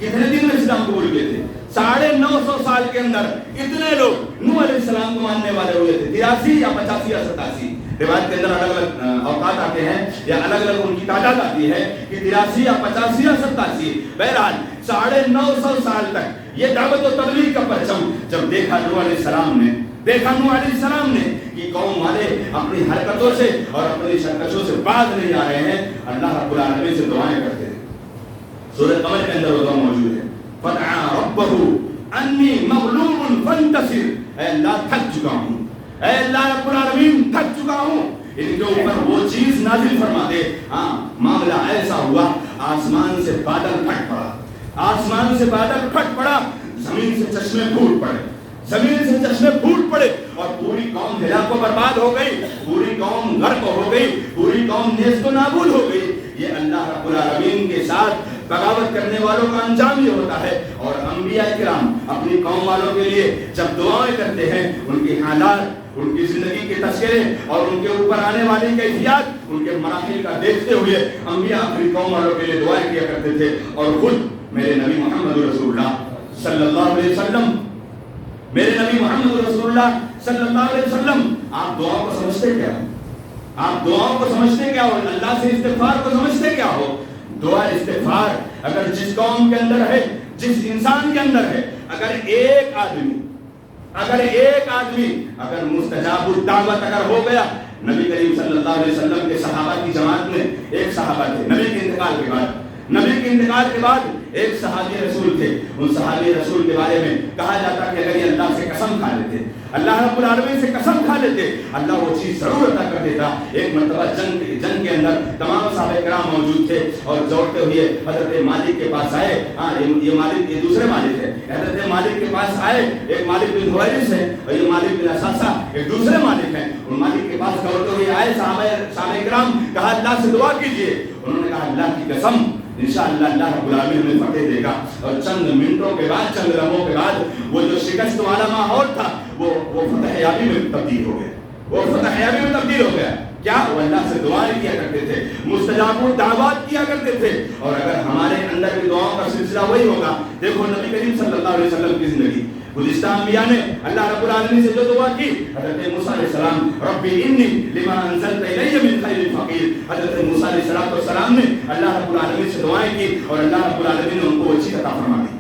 کتنے دن میں اسلام قبول کیے تھے؟ 950 سال کے اندر اتنے لوگ نوح علیہ السلام کو ماننے والے ہوئے تھے. 83 یا 85 یا 87 روایت کے اندر الگ الگ اوقات آتے ہیں یا الگ الگ ان کی تعداد آتی ہے کہ 83 یا 85 یا 87. بہرحال 950 سال تک یہ دعوت و تبلیغ کا پرچم جب دیکھا نوح علیہ السلام نے کہ قوم والے اپنی حرکتوں سے اور اپنی سرکشوں سے باز نہیں آ رہے ہیں، اللہ رب العالمین سے دعائیں کرتے ہیں. سورہ قمر کے اندر وہ دعا موجود ہے، فَدْعَا رَبَّهُ أَنِّي مَغْلُوبٌ فَانْتَصِرْ. اے اللہ تھک چکا ہوں، اے اللہ رب العالمین تھک چکا ہوں. ان کے اوپر وہ چیز نازل فرما دے. ہاں معاملہ ایسا ہوا آسمان سے بادل پھٹ پڑا، آسمان سے بادل پھٹ پڑا، زمین سے چشمے پھوٹ پڑے، زمین سے چشمے پھوٹ پڑے اور پوری قوم ہلاک و برباد ہو گئی، پوری قوم غرق ہو گئی، پوری قوم نیست و نابود ہو گئی. یہ اللہ رب العالمین کے ساتھ بغاوت کرنے والوں کا انجام یہ ہوتا ہے. اور انبیاء کرام اپنی قوم والوں کے لیے جب دعائیں کرتے ہیں، ان کی حالات، ان کی زندگی کے تذکرے اور ان کے اوپر آنے والی کیفیات، ان کے مراحل کا دیکھتے ہوئے انبیاء اپنی قوم والوں کے لیے دعائیں کیا کرتے تھے. اور خود میرے نبی محمد رسول اللہ صلی اللہ علیہ وسلم، میرے نبی محمد رسول اللہ صلی اللہ علیہ وسلم، آپ دعاؤں کو سمجھتے کیا ہو؟ آپ دعاؤں کو سمجھتے کیا ہو؟ اللہ سے استغفار کو سمجھتے کیا ہو؟ دعا استغفار اگر جس قوم کے اندر ہے، جس انسان کے اندر ہے، اگر ایک آدمی اگر مستجاب الدعوت اگر ہو گیا. نبی کریم صلی اللہ علیہ وسلم کے صحابہ کی جماعت میں ایک صحابہ تھے نبی کے انتقال کے بعد ایک صحابی رسول تھے. ان صحابی رسول کے بارے میں کہا جاتا کہ اگر یہ اللہ سے قسم کھا لیتے، اللہ رب العالمین سے قسم کھا لیتے، اللہ وہ چیز ضرور عطا کر دیتا. ایک مرتبہ جنگ کے اندر تمام صحابہ کرام موجود تھے اور دوڑتے ہوئے حضرت مالک کے پاس آئے. یہ دوسرے مالک ہے. حضرت مالک کے پاس آئے، ایک مالک بن حویرث ہے اور یہ مالک بن اساسہ ایک دوسرے مالک ہیں. ان مالک کے پاس دوڑتے ہوئے آئے صحابہ کرام، کہا اللہ سے دعا کیجیے. انہوں نے کہا اللہ کی قسم انشاءاللہ اللہ رب العالمین ہمیں فتح دے گا. اور چند منٹوں کے بعد، چند لمحوں کے بعد وہ جو شکست والا ماحول تھا وہ فتح یابی میں تبدیل ہو گیا. کیا وہ اللہ سے دعائیں کیا کرتے تھے، مستجاب الدعوات کیا کرتے تھے. اور اگر ہمارے اندر بھی دعاؤں کا سلسلہ وہی ہوگا، دیکھو نبی کریم صلی اللہ علیہ وسلم کی زندگی، گزشتہ انبیاء نے اللہ رب العالمین سے جو دعا کی، حضرت موسیٰ علیہ السلام ربی انی لما انزلت الی من خیر فقیر، حضرت موسیٰ علیہ السلام نے اللہ رب العالمین سے دعائیں کی اور اللہ رب العالمین نے ان کو اچھی عطا فرما دی.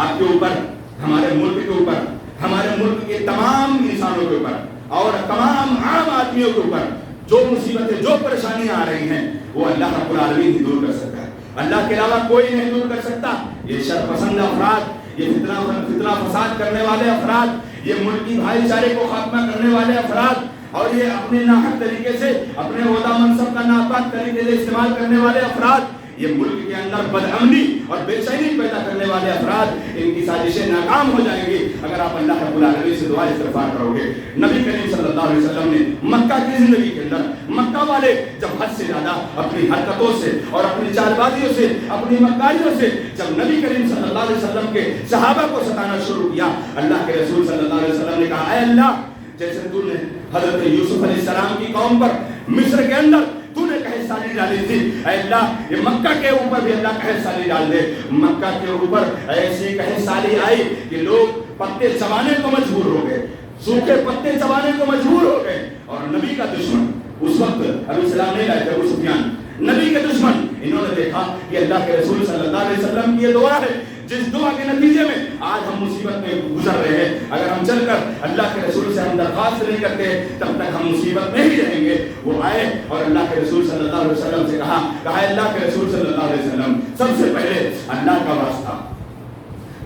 آپ کے اوپر، ہمارے ملک کے اوپر، ہمارے ملک کے تمام انسانوں کے اوپر اور تمام عام آدمیوں کے اوپر جو مصیبتیں، جو پریشانیاں آ رہی ہیں وہ اللہ رب العالمین ہی دور کر سکتا ہے. اللہ کے علاوہ کوئی نہیں دور کر سکتا. یہ شر پسند افراد، یہ فتنہ فساد کرنے والے افراد، یہ ملکی بھائی چارے کو خاتمہ کرنے والے افراد اور یہ اپنے ناحق طریقے سے اپنے عہدہ منصب کا ناپاک طریقے سے استعمال کرنے والے افراد، یہ ملک کے اندر بدامنی اور بے چینی پیدا کرنے والے افراد، ان کی سازشیں ناکام ہو جائیں گی اگر آپ اللہ رب العالمین سے دعا استغفار کرو گے۔ نبی کریم صلی اللہ علیہ وسلم نے مکہ کی زندگی کے اندر مکہ والے جب حد سے زیادہ اپنی حرکتوں سے اور اپنی چال بازیوں سے، اپنی مکاریوں سے جب نبی کریم صلی اللہ علیہ وسلم کے صحابہ کو ستانا شروع کیا، اللہ کے رسول صلی اللہ علیہ وسلم نے کہا، اے اللہ، جیسے تو نے حضرت یوسف علیہ السلام کی قوم پر مصر کے اندر تو نے قحط سالی ڈالی تھی، اے اللہ یہ مکہ کے اوپر بھی اللہ قحط سالی ڈال دے۔ مکہ کے اوپر ایسی قحط سالی آئی کہ لوگ پتے چبانے کو مجبور ہو گئے، سوکھے پتے چبانے کو مجبور ہو گئے، اور نبی کا دشمن اس وقت ابھی سلام نہیں لائے تھے، ابو سفیان، نبی کے دشمن، انہوں نے دیکھا کہ اللہ کے رسول صلی اللہ علیہ وسلم کی یہ دعا ہے، جس دعا کے نتیجے میں آج ہم مصیبت میں گزر رہے ہیں، اگر ہم چل کر اللہ کے رسول سے ہم درخواست نہیں کرتے تب تک ہم مصیبت میں ہی رہیں گے۔ وہ آئے اور اللہ کے رسول صلی اللہ علیہ وسلم سے کہا اللہ کے رسول صلی اللہ علیہ وسلم، سب سے پہلے اللہ کا واسطہ،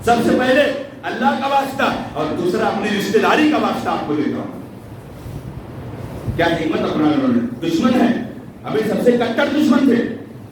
سب سے پہلے اللہ کا واسطہ، اور دوسرا اپنی رشتہ داری کا واسطہ آپ کو دیتا ہوں۔ کیا حکمت اپنا انہوں نے، دشمن ہے، ابھی سب سے کٹر دشمن تھے۔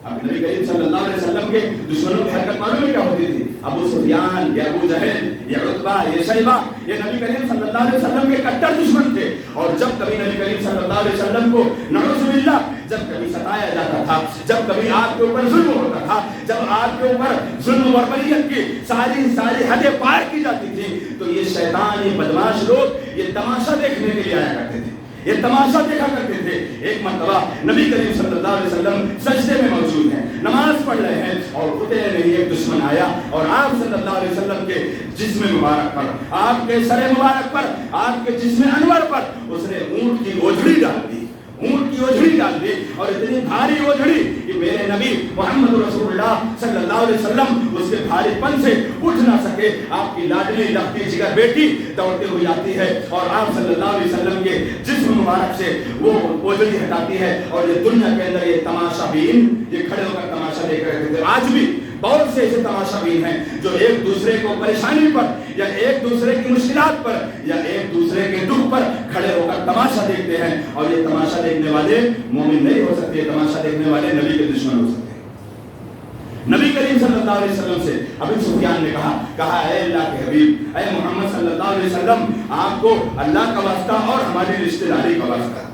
اب نبی کریم صلی اللہ علیہ وسلم کے دشمنوں کی حرکت معلوم ہے کیا ہوتی تھی؟ ابو سفیان، یہ ابو جہل، یہ عتبہ، یہ شیبہ، یہ نبی کریم صلی اللہ علیہ وسلم کے کٹر دشمن تھے، اور جب کبھی نبی کریم صلی اللہ علیہ وسلم کو نعوذ باللہ جب کبھی ستایا جاتا تھا، جب کبھی آپ کے اوپر ظلم ہوتا تھا، جب آپ کے اوپر ظلم و بربریت کی ساری حدیں پار کی جاتی تھی، تو یہ شیطان، یہ بدماش لوگ یہ تماشا دیکھنے کے لیے آیا کرتے تھے، یہ تماشا دیکھا کرتے تھے۔ ایک مرتبہ نبی کریم صلی اللہ علیہ وسلم سجدے میں موجود ہیں، نماز پڑھ رہے ہیں، اور خطے نہیں ایک دشمن آیا اور آپ صلی اللہ علیہ وسلم کے جسم مبارک پر، آپ کے سر مبارک پر، آپ کے جسم انور پر اس نے اونٹ کی اوجھڑی ڈال دی، اونٹ کی اوجھڑی ڈال دی، اور اتنی بھاری اوجھڑی کہ میرے نبی محمد رسول اللہ صلی اللہ علیہ وسلم اس کے بھاری پن سے اٹھ نہ سکے۔ آپ کی لاڈلی لختی جگر بیٹی دوڑتے ہوئی آتی ہے اور آپ صلی اللہ علیہ وسلم کے جسم مبارک سے وہ اوجھڑی ہٹاتی ہے، اور یہ دنیا کے اندر یہ تماشا بین یہ کھڑے ہو کر تماشا دیکھ رہے تھے۔ آج بھی بہت سے ایسے تماشا بین ہیں جو ایک دوسرے کو پریشانی پر یا ایک دوسرے کی مشکلات پر یا ایک دوسرے کے دکھ پر کھڑے ہو کر تماشا دیکھتے ہیں، اور یہ تماشا دیکھنے والے مومن نہیں ہو سکتے، تماشا دیکھنے والے نبی کے دشمن ہو سکتے ہیں۔ نبی کریم صلی اللہ علیہ وسلم سے ابو سفیان نے کہا اے اللہ کے حبیب، اے محمد صلی اللہ علیہ وسلم، آپ کو اللہ کا واسطہ اور ہماری رشتہ داری کا واسطہ،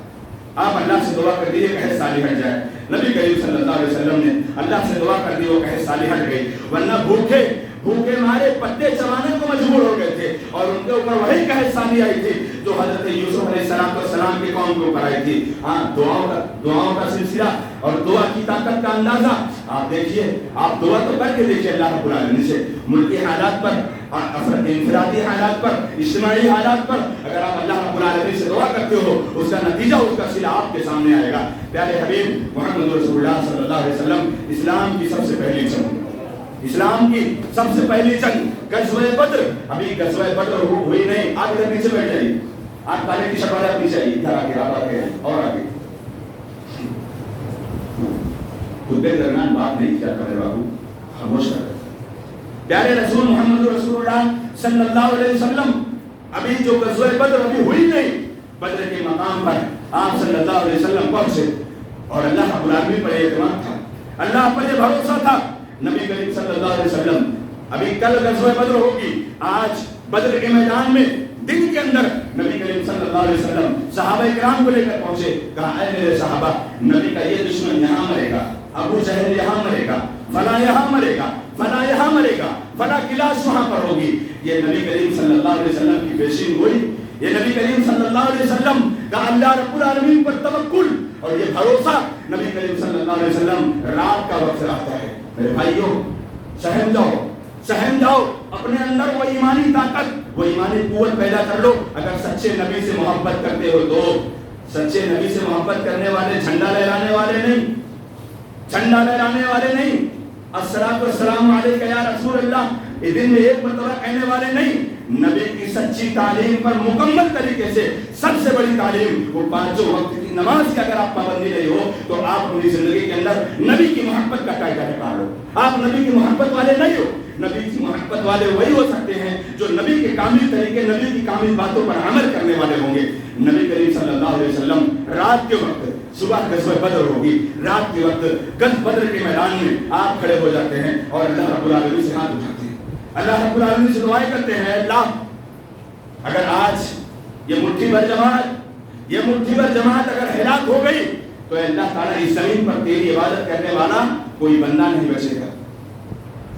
آپ اللہ سے دعا کر دیجیے قحط سالی ہٹ جائے۔ نبی کریم صلی اللہ علیہ وسلم نے اللہ سے دعا کر دی، وہ قحط سالی ہٹ گئی، ورنہ بھوکے مارے پتے چبانے کو مجبور ہو گئے تھے، اور ان کے اوپر وہی قحط سالی آئی تھی جو حضرت یوسف علیہ السلام کی قوم کے اوپر آئی تھی۔ ہاں، دعاؤں کا سلسلہ اور دعا کی طاقت کا اندازہ آپ دیکھیے، آپ دعا تو کر کے دیکھیے اللہ رب العالمین سے، ملکی حالات پر، انفرادی حالات پر، اجتماعی حالات پر اگر آپ اللہ رب العالمین سے دعا کرتے ہو، اس کا نتیجہ، اس کا صلہ آپ کے سامنے آئے گا۔ پیارے حبیب محمد رسول اللہ صلی اللہ علیہ وسلم، اسلام کی سب سے پہلی جنگ، اسلام کی سب سے پہلی جنگ غزوہ بدر، ابھی غزوہ بدر ہوئی نہیں، آپ ادھر نیچے بیٹھ جائیے، آپ کالے ٹی شرٹ والے آپ نیچے آئیے، ادھر آگے آپ آگے اور آگے، خطبے کے درمیان بات نہیں کیا کرے بابو، خاموش کر۔ پیارے رسول محمد رسول اللہ صلی اللہ علیہ وسلم، ابھی جو غزوہ بدر ابھی ہوئی نہیں، بدر کے مقام پر آپ صلی اللہ علیہ وسلم پہنچے، اور اللہ رب العالمین پر اعتماد تھا، اللہ پر یہ بھروسہ تھا۔ نبی کریم صلی اللہ علیہ وسلم، ابھی کل غزوہ بدر ہوگی، آج بدر کے میدان میں دن کے اندر نبی کریم صلی اللہ علیہ وسلم صحابہ کرام کو لے کر پہنچے، کہا اے میرے صحابہ، نبی کا یہ دشمن یہاں مرے گا، ابو جہل یہاں مرے گا، فلاں یہاں مرے گا، فلاں یہاں مرے گا، فلاں کلاس وہاں پر ہوگی۔ یہ نبی کریم صلی اللہ علیہ وسلم کی پیشین ہوئی، یہ نبی کریم صلی اللہ علیہ وسلم کا اللہ رب العالمین پر توکل اور یہ بھروسہ نبی کریم صلی اللہ علیہ وسلم رات کا وقت رہتا ہے۔ میرے بھائیوں، سہم جاؤ، اپنے اندر وہ ایمانی طاقت، وہ ایمانی قوت پیدا کر لو۔ اگر سچے نبی سے محبت کرتے ہو تو، سچے نبی سے محبت کرنے والے جھنڈا لہرانے والے نہیں، جھنڈا لہرانے والے نہیں، الصلاۃ والسلام علیک یا رسول اللہ یہ دن میں ایک مرتبہ کہنے والے نہیں، نبی کی سچی تعلیم پر مکمل طریقے سے، سب سے بڑی تعلیم وہ پانچوں وقت نماز کی اگر آپ پابندی نہیں ہو تو آپ اپنی زندگی کے اندر نبی کی محبت کا قاعدہ نکالو۔ آپ نبی کی محبت والے نہیں ہو. نبی کی محبت والے وہی ہو سکتے ہیں جو نبی کے کامل طریقے، نبی کی کامل باتوں پر عمل کرنے والے ہوں گے. نبی کریم صلی اللہ علیہ وسلم رات کے وقت، صبح غزوہ بدر ہوگی، رات کے وقت غزوہ بدر کے میدان میں آپ کھڑے ہو جاتے ہیں اور اللہ رب العالمین سے ہاتھ اٹھاتے ہیں، اللہ رب العالمین سے دعائیں کرتے ہیں، اللہ اگر آج یہ مٹھی بھر جماعت اگر ہلاک ہو گئی تو اللہ تعالیٰ اس زمین پر تیری عبادت کرنے والا کوئی بندہ نہیں بچے گا.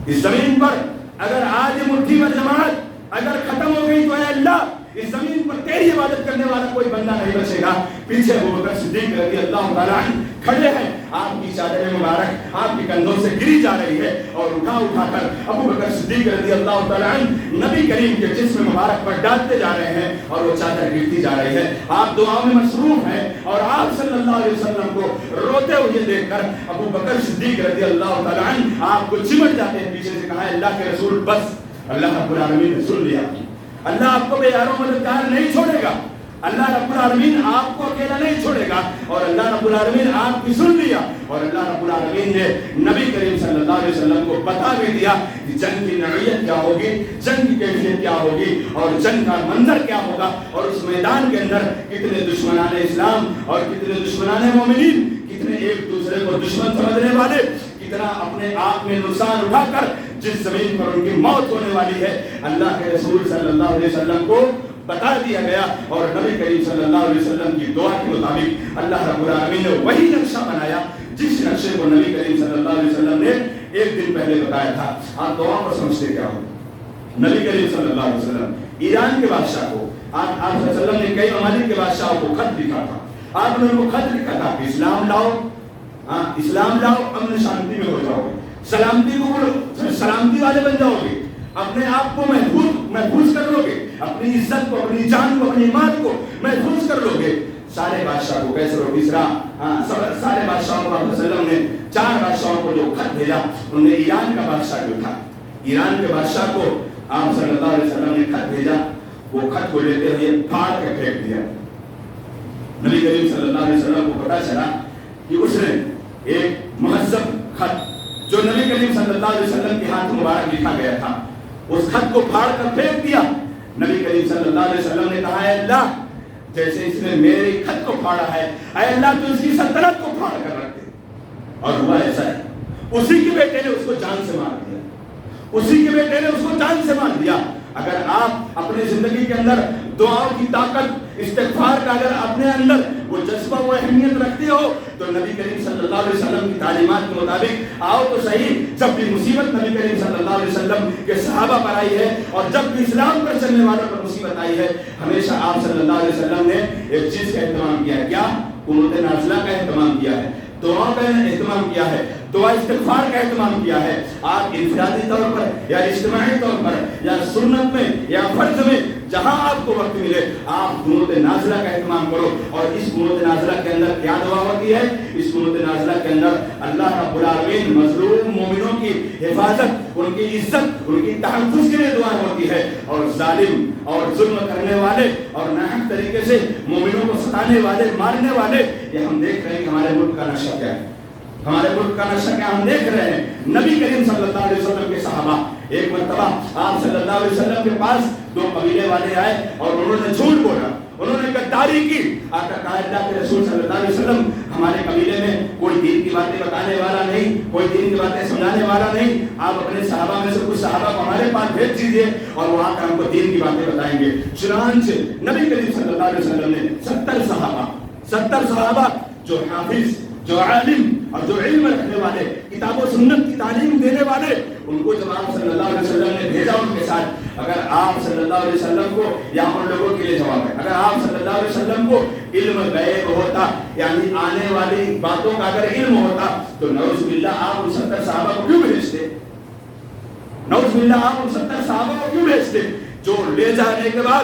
اس زمین پر اگر آج یہ مٹھی بھر جماعت اگر ختم ہو گئی تو اے اللہ اس زمین پر تیری عبادت کرنے والا کوئی بندہ نہیں بچے گا. پیچھے ابو بکر صدیق رضی اللہ تعالیٰ عنہ کھڑے ہیں، آپ کی چادر مبارک آپ کے کندھوں سے گری جا رہی ہے اور اٹھا کر ابو بکر صدیق رضی اللہ تعالیٰ عنہ نبی کریم کے جسم مبارک پر ڈالتے جا رہے ہیں اور وہ چادر گرتی جا رہی ہے. آپ دعاؤں میں مصروف ہیں اور آپ صلی اللہ علیہ وسلم کو روتے ہوئے دیکھ کر ابو بکر صدیق رضی اللہ تعالیٰ عنہ آپ کو چمٹ جاتے ہیں. پیچھے سے کہا اللہ کے رسول بس، اللہ رب العالمین نے سن لیا، اللہ آپ کو بے یارو مددگار نہیں چھوڑے گا، اللہ رب العالمین آپ کو اکیلا نہیں چھوڑے گا. اور اللہ رب العالمین آپ کی سن لیا اور اللہ رب العالمین نے نبی کریم صلی اللہ علیہ وسلم کو بتا بھی دیا کہ جنگ کی نوعیت کیا ہوگی، جنگ کی کیفیت کیا ہوگی اور جنگ کا منظر کیا ہوگا، اور اس میدان کے اندر کتنے دشمنان اسلام اور کتنے دشمنان مومنین، کتنے ایک دوسرے کو دشمن سمجھنے والے، کتنا اپنے آپ میں نقصان اٹھا کر جس زمین پر ان کی موت ہونے والی ہے اللہ کے رسول صلی اللہ علیہ وسلم کو بتا دیا گیا. اور نبی کریم صلی اللہ علیہ وسلم کی دعا کے مطابق اللہ رب العالمین نے وہی نقشہ بنایا جس نقشے کو نبی کریم صلی اللہ علیہ وسلم نے ایک دن پہلے بتایا تھا. آپ دعا کو سمجھتے کیا ہو؟ نبی کریم صلی اللہ علیہ وسلم ایران کے بادشاہ کو، آپ صلی اللہ علیہ وسلم نے کئی ممالک کے بادشاہوں کو خط لکھا تھا. آپ نے ان کو خط لکھا تھا کہ اسلام لاؤ، اسلام لاؤ، امن شانتی میں ہو جاؤ گے، سلامتی کو سلامتی والے بن جاؤ گے، اپنے آپ کو محفوظ کر لو گے، اپنی عزت کو، اپنی جان کو، اپنی ایمان کو محفوظ کر لو گے. سارے بادشاہ کو کیسر و کسرا، سارے بادشاہوں کو آپ صلی اللہ علیہ وسلم نے 4 بادشاہوں کو جو خط بھیجا، انہوں نے ایران کا بادشاہ جو تھا، ایران کے بادشاہ کو آپ صلی اللہ علیہ وسلم نے خط بھیجا. وہ خط کو لیتے ہوئے پھاڑ کے پھینک دیا. نبی کریم صلی اللہ علیہ وسلم کو پتا چلا کہ اس نے ایک مہذب خط جو نبی کریم صلی اللہ علیہ وسلم کے ہاتھ مبارک لکھا گیا تھا، اس خط کو پھاڑ کر پھینک دیا. نبی کریم صلی اللہ علیہ وسلم نے کہا، اے اللہ جیسے اس نے میرے خط کو پھاڑا ہے، اے اللہ تو اس کی سلطنت کو پھاڑ کر رکھ دے. اور ہوا ایسا ہے، اسی کے بیٹے نے اس کو جان سے مار دیا، اسی کے بیٹے نے اس کو جان سے مار دیا. اگر آپ اپنی زندگی کے اندر دعاؤں کی طاقت، استغفار کا اگر اپنے اندر وہ جذبہ، وہ اہمیت رکھتے ہو تو نبی کریم صلی اللہ علیہ وسلم کی تعلیمات کے مطابق آؤ تو صحیح. جب بھی مصیبت نبی کریم صلی اللہ علیہ وسلم کے صحابہ پر آئی ہے اور جب بھی اسلام پر چلنے والوں پر مصیبت آئی ہے، ہمیشہ آپ صلی اللہ علیہ وسلم نے ایک چیز کا اہتمام کیا ہے. کیا؟ قنوت نازلہ کا اہتمام کیا ہے، دعاؤں کا اہتمام کیا ہے، دعا استغفار کا اہتمام کیا ہے. آپ انفرادی طور پر یا اجتماعی طور پر یا سنت میں یا فرض میں جہاں آپ کو وقت ملے آپ قنوت نازلہ کا اہتمام کرو. اور اس قنوت نازلہ کے اندر کیا دعا ہوتی ہے؟ اس قنوت نازلہ کے اندر اللہ رب العالمین مظلوم مومنوں کی حفاظت، ان کی عزت، ان کی تحفظ کے لیے دعا ہوتی ہے. اور ظالم اور ظلم کرنے والے اور ناحق طریقے سے مومنوں کو ستانے والے، مارنے والے، یہ ہم دیکھ رہے ہیں کہ ہمارے ملک کا نقشہ کیا ہے. ہمارے ملک کا نقشہ کیا ہم دیکھ رہے ہیں. نبی کریم صلی اللہ علیہ وسلم کے صحابہ ایک مرتبہ آپ صلی اللہ علیہ وسلم کے پاس 2 قبیلے والے آئے اور انہوں نے جھوٹ بولا، انہوں نے غداری کی. آقا کہا اللہ کے رسول صلی اللہ علیہ وسلم ہمارے قبیلے میں کوئی دین کی باتیں بتانے والا نہیں، کوئی دین کی باتیں سمجھانے والا نہیں. آپ اپنے صحابہ میں سے کچھ صحابہ کو ہمارے پاس بھیج دیجیے اور وہ آ کر ہم کو دین کی باتیں بتائیں گے. چنانچہ نبی کریم صلی اللہ علیہ وسلم نے 70 صحابہ جو حافظ، جو عالم اور جو علم رکھنے والے، کتاب و سنت کی تعلیم دینے والے، ان کو جب آپ صلی اللہ علیہ وسلم نے بھیجا ان کے ساتھ. اگر آپ صلی اللہ علیہ وسلم کو، یا ان لوگوں کے لیے جواب ہے، اگر آپ صلی اللہ علیہ وسلم کو علم غیب ہوتا، یعنی آنے والی باتوں کا اگر علم ہوتا تو نعوذ باللہ آپ ان 70 صحابہ کو کیوں بھیجتے؟ نعوذ باللہ آپ ان 70 صحابہ کو کیوں بھیجتے جو لے جانے کے بعد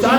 4